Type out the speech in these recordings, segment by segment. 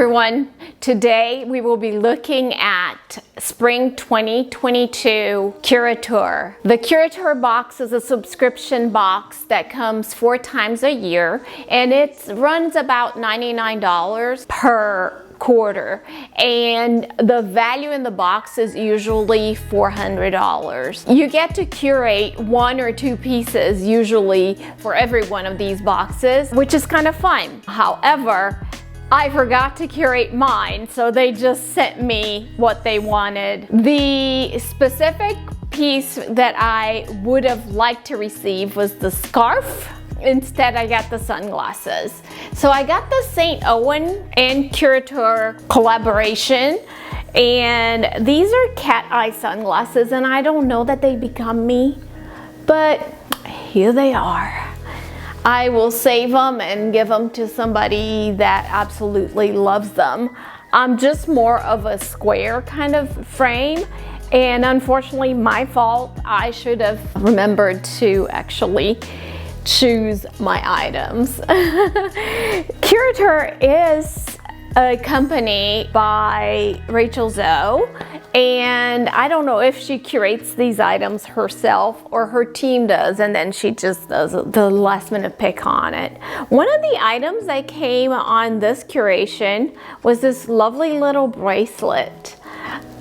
everyone, today we will be looking at Spring 2022 Curateur. The Curateur box is a subscription box that comes 4 times a year, and it runs about $99 per quarter, and the value in the box is usually $400. You get to curate 1 or 2 pieces usually for every one of these boxes, which is kind of fun. However, I forgot to curate mine, so they just sent me what they wanted. The specific piece that I would have liked to receive was the scarf. Instead, I got the sunglasses. So I got the St. Owen and Curator collaboration, and these are cat eye sunglasses, and I don't know that they become me, but here they are. I will save them and give them to somebody that absolutely loves them. I'm just more of a square kind of frame, and unfortunately, my fault. I should have remembered to actually choose my items. Curator is a company by Rachel Zoe, and I don't know if she curates these items herself or her team does, and then she just does the last minute pick on it. One of the items that came on this curation was this lovely little bracelet.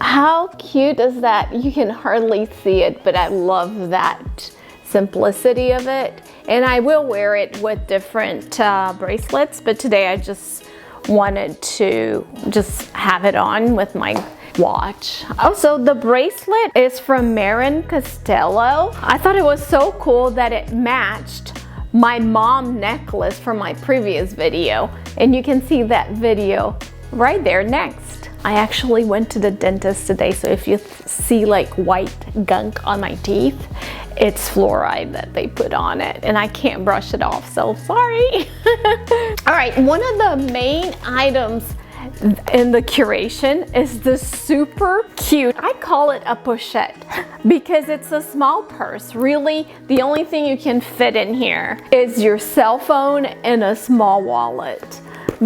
How cute is that? You can hardly see it, but I love that simplicity of it, and I will wear it with different bracelets, but today I just wanted to just have it on with my watch. Also, the bracelet is from Marin Costello. I thought it was so cool that it matched my mom necklace from my previous video, and you can see that video right there next. I actually went to the dentist today, so if you see like white gunk on my teeth, it's fluoride that they put on it, and I can't brush it off, so sorry. All right, one of the main items in the curation is this super cute, I call it a pochette, because it's a small purse. Really, the only thing you can fit in here is your cell phone and a small wallet,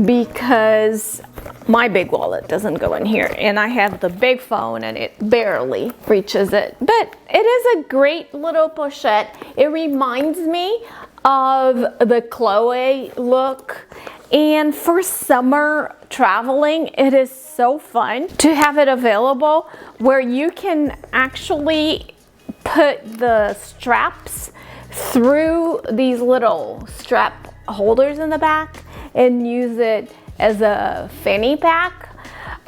because my big wallet doesn't go in here, and I have the big phone and it barely reaches it. But it is a great little pochette. It reminds me of the Chloe look, and for summer traveling, it is so fun to have it available where you can actually put the straps through these little strap holders in the back and use it as a fanny pack,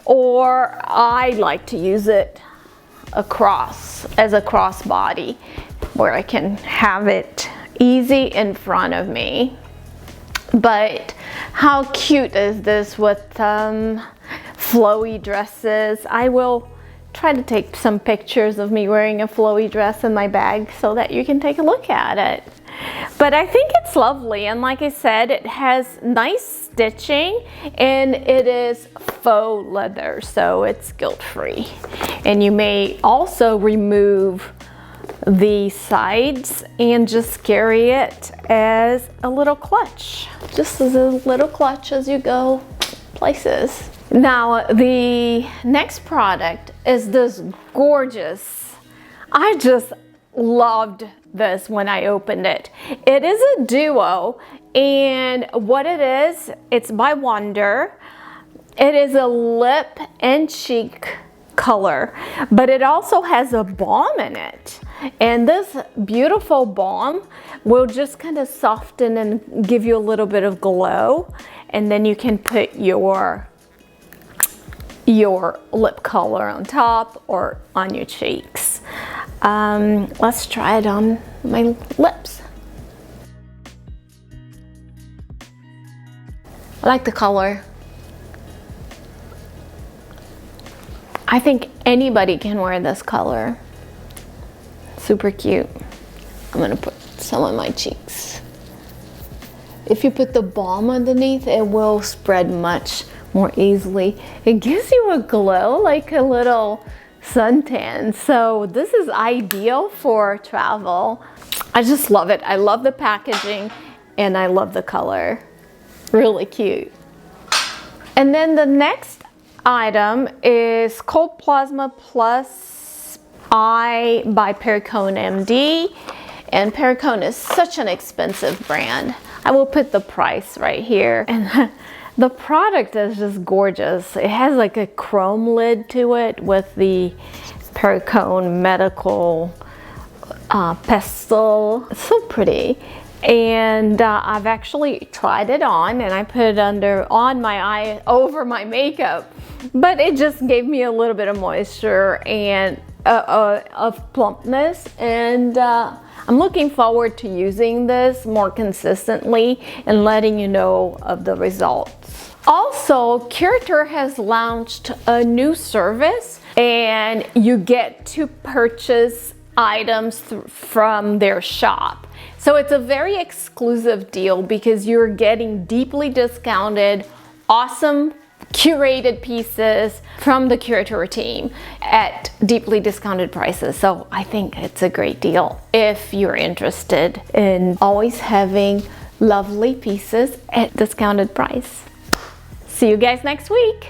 or I like to use it as a crossbody where I can have it easy in front of me. But how cute is this with flowy dresses? I will try to take some pictures of me wearing a flowy dress in my bag so that you can take a look at it. But I think it's lovely, and like I said, it has nice stitching, and it is faux leather, so it's guilt-free. And you may also remove the sides and just carry it as a little clutch, just as a little clutch as you go places. Now, the next product is this gorgeous, I just loved this when I opened it. It is a duo, and what it is, it's by Wonder. It is a lip and cheek color, but it also has a balm in it, and this beautiful balm will just kind of soften and give you a little bit of glow, and then you can put your lip color on top or on your cheeks. Let's try it on my lips. I like the color. I think anybody can wear this color. Super cute. I'm gonna put some on my cheeks. If you put the balm underneath, it will spread much more easily. It gives you a glow, like a little suntan. So this is ideal for travel. I just love it. I love the packaging and I love the color. Really cute. And then the next item is Cold Plasma Plus Eye by Perricone MD. And Perricone is such an expensive brand. I will put the price right here. And the product is just gorgeous. It has like a chrome lid to it with the Perricone medical pestle. It's so pretty. And I've actually tried it on, and I put it on my eye over my makeup, but it just gave me a little bit of moisture and of plumpness, and I'm looking forward to using this more consistently and letting you know of the results. Also, Curator has launched a new service, and you get to purchase items from their shop. So it's a very exclusive deal because you're getting deeply discounted, awesome curated pieces from the Curator team at deeply discounted prices. So I think it's a great deal if you're interested in always having lovely pieces at discounted price. See you guys next week.